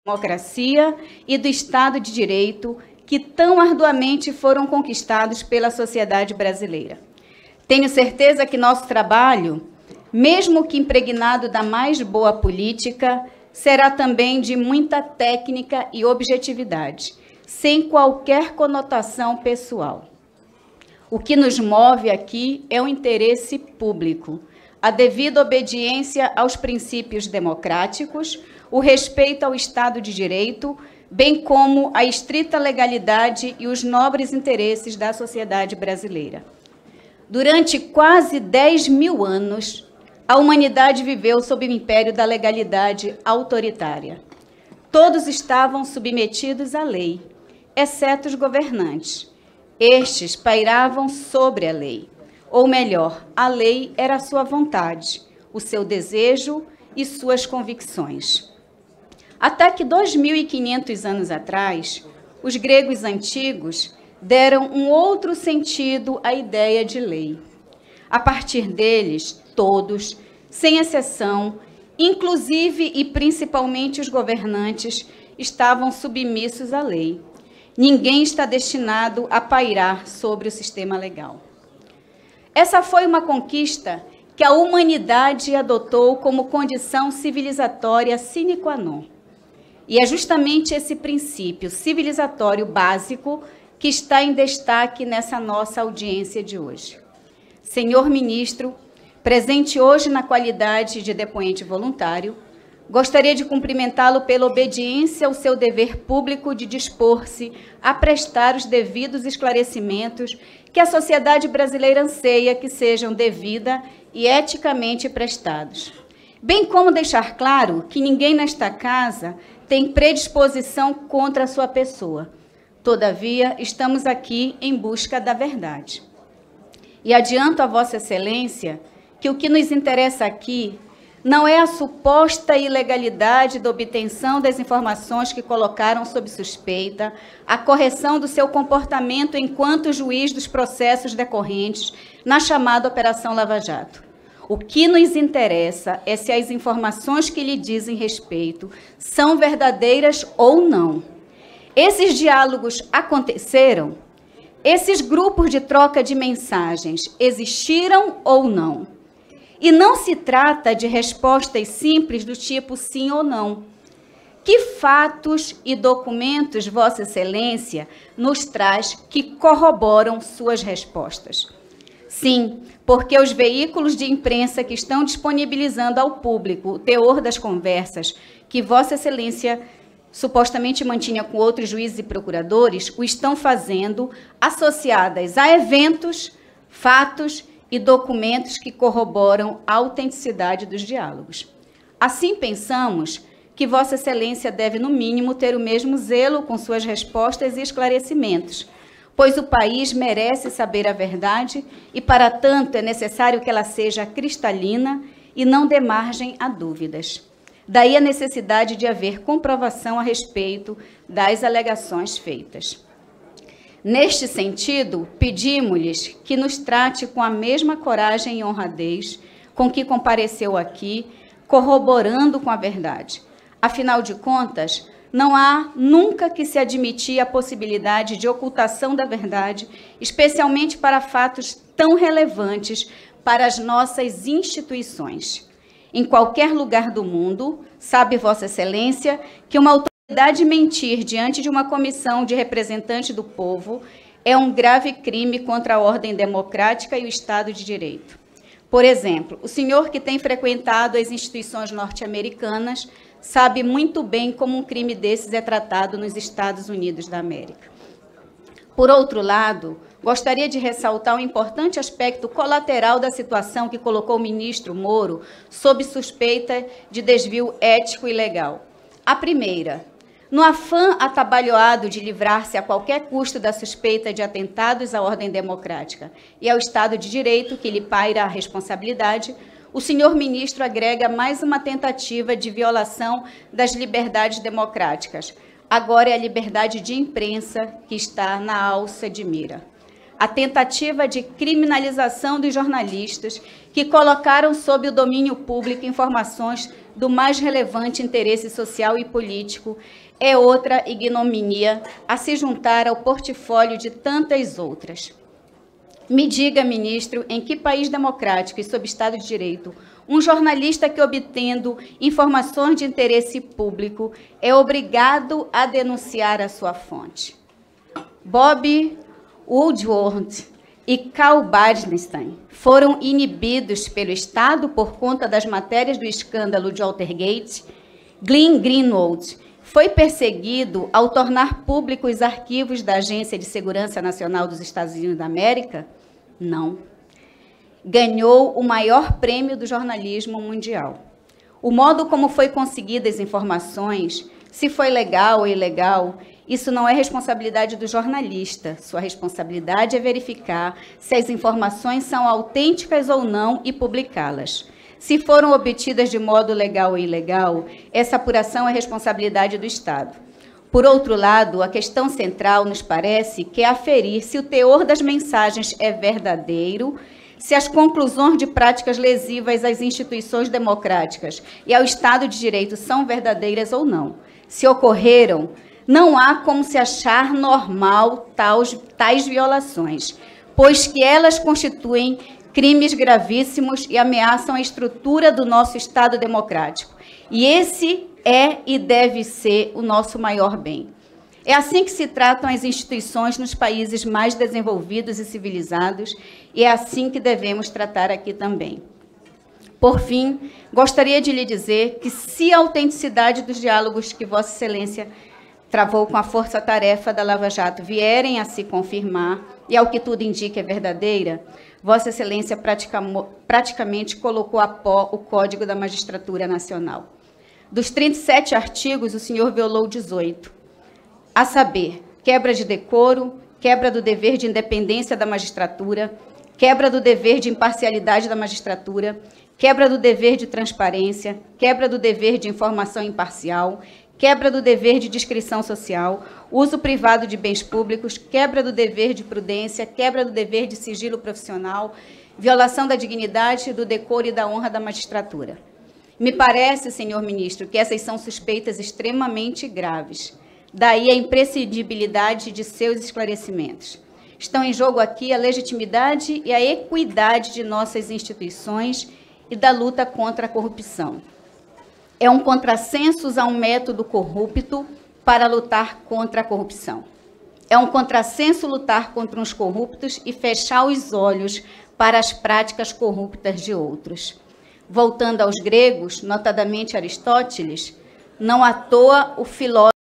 democracia e do Estado de Direito que tão arduamente foram conquistados pela sociedade brasileira. Tenho certeza que nosso trabalho, mesmo que impregnado da mais boa política, será também de muita técnica e objetividade, sem qualquer conotação pessoal. O que nos move aqui é o interesse público, a devida obediência aos princípios democráticos, o respeito ao Estado de Direito, bem como a estrita legalidade e os nobres interesses da sociedade brasileira. Durante quase 10.000 anos, a humanidade viveu sob o império da legalidade autoritária. Todos estavam submetidos à lei, exceto os governantes. Estes pairavam sobre a lei, ou melhor, a lei era a sua vontade, o seu desejo e suas convicções. Até que 2.500 anos atrás, os gregos antigos deram um outro sentido à ideia de lei. A partir deles, todos, sem exceção, inclusive e principalmente os governantes, estavam submissos à lei. Ninguém está destinado a pairar sobre o sistema legal. Essa foi uma conquista que a humanidade adotou como condição civilizatória sine qua non. E é justamente esse princípio civilizatório básico que está em destaque nessa nossa audiência de hoje. Senhor ministro, presente hoje na qualidade de depoente voluntário, gostaria de cumprimentá-lo pela obediência ao seu dever público de dispor-se a prestar os devidos esclarecimentos que a sociedade brasileira anseia que sejam devida e eticamente prestados. Bem como deixar claro que ninguém nesta casa tem predisposição contra a sua pessoa. Todavia, estamos aqui em busca da verdade. E adianto a Vossa Excelência que o que nos interessa aqui não é a suposta ilegalidade da obtenção das informações que colocaram sob suspeita, a correção do seu comportamento enquanto juiz dos processos decorrentes na chamada Operação Lava Jato. O que nos interessa é se as informações que lhe dizem respeito são verdadeiras ou não. Esses diálogos aconteceram? Esses grupos de troca de mensagens existiram ou não? E não se trata de respostas simples do tipo sim ou não. Que fatos e documentos Vossa Excelência nos traz que corroboram suas respostas? Sim, porque os veículos de imprensa que estão disponibilizando ao público o teor das conversas que Vossa Excelência supostamente mantinha com outros juízes e procuradores, o estão fazendo associadas a eventos, fatos e documentos que corroboram a autenticidade dos diálogos. Assim, pensamos que Vossa Excelência deve, no mínimo, ter o mesmo zelo com suas respostas e esclarecimentos, pois o país merece saber a verdade e, para tanto, é necessário que ela seja cristalina e não dê margem a dúvidas. Daí a necessidade de haver comprovação a respeito das alegações feitas. Neste sentido, pedimos-lhes que nos trate com a mesma coragem e honradez com que compareceu aqui, corroborando com a verdade. Afinal de contas, não há nunca que se admitir a possibilidade de ocultação da verdade, especialmente para fatos tão relevantes para as nossas instituições. Em qualquer lugar do mundo, sabe Vossa Excelência que uma autoridade mentir diante de uma comissão de representantes do povo é um grave crime contra a ordem democrática e o Estado de Direito. Por exemplo, o senhor que tem frequentado as instituições norte-americanas sabe muito bem como um crime desses é tratado nos Estados Unidos da América. Por outro lado, gostaria de ressaltar um importante aspecto colateral da situação que colocou o ministro Moro sob suspeita de desvio ético e legal. A primeira, no afã atabalhoado de livrar-se a qualquer custo da suspeita de atentados à ordem democrática e ao Estado de Direito que lhe paira a responsabilidade, o senhor ministro agrega mais uma tentativa de violação das liberdades democráticas. Agora é a liberdade de imprensa que está na alça de mira. a tentativa de criminalização dos jornalistas que colocaram sob o domínio público informações do mais relevante interesse social e político é outra ignominia a se juntar ao portfólio de tantas outras. Me diga, ministro, em que país democrático e sob Estado de Direito um jornalista que, obtendo informações de interesse público, é obrigado a denunciar a sua fonte? Bob Woodward e Carl Bernstein foram inibidos pelo Estado por conta das matérias do escândalo de Watergate. Glenn Greenwald foi perseguido ao tornar públicos os arquivos da Agência de Segurança Nacional dos Estados Unidos da América? Não. Ganhou o maior prêmio do jornalismo mundial. O modo como foi conseguidas as informações, se foi legal ou ilegal, isso não é responsabilidade do jornalista. Sua responsabilidade é verificar se as informações são autênticas ou não e publicá-las. Se foram obtidas de modo legal ou ilegal, essa apuração é responsabilidade do Estado. Por outro lado, a questão central, nos parece, que é aferir se o teor das mensagens é verdadeiro, se as conclusões de práticas lesivas às instituições democráticas e ao Estado de Direito são verdadeiras ou não. Se ocorreram, não há como se achar normal tais violações, pois que elas constituem crimes gravíssimos e ameaçam a estrutura do nosso Estado democrático. E esse é e deve ser o nosso maior bem. É assim que se tratam as instituições nos países mais desenvolvidos e civilizados, e é assim que devemos tratar aqui também. Por fim, gostaria de lhe dizer que, se a autenticidade dos diálogos que Vossa Excelência travou com a força-tarefa da Lava Jato vierem a se confirmar, e ao que tudo indica é verdadeira, Vossa Excelência praticamente colocou a pó o Código da Magistratura Nacional. Dos 37 artigos, o senhor violou 18, a saber, quebra de decoro, quebra do dever de independência da magistratura, quebra do dever de imparcialidade da magistratura, quebra do dever de transparência, quebra do dever de informação imparcial, quebra do dever de discrição social, uso privado de bens públicos, quebra do dever de prudência, quebra do dever de sigilo profissional, violação da dignidade, do decoro e da honra da magistratura. Me parece, senhor ministro, que essas são suspeitas extremamente graves. Daí a imprescindibilidade de seus esclarecimentos. Estão em jogo aqui a legitimidade e a equidade de nossas instituições e da luta contra a corrupção. É um contrassenso usar um método corrupto para lutar contra a corrupção. É um contrassenso lutar contra os corruptos e fechar os olhos para as práticas corruptas de outros. Voltando aos gregos, notadamente Aristóteles, não à toa o filósofo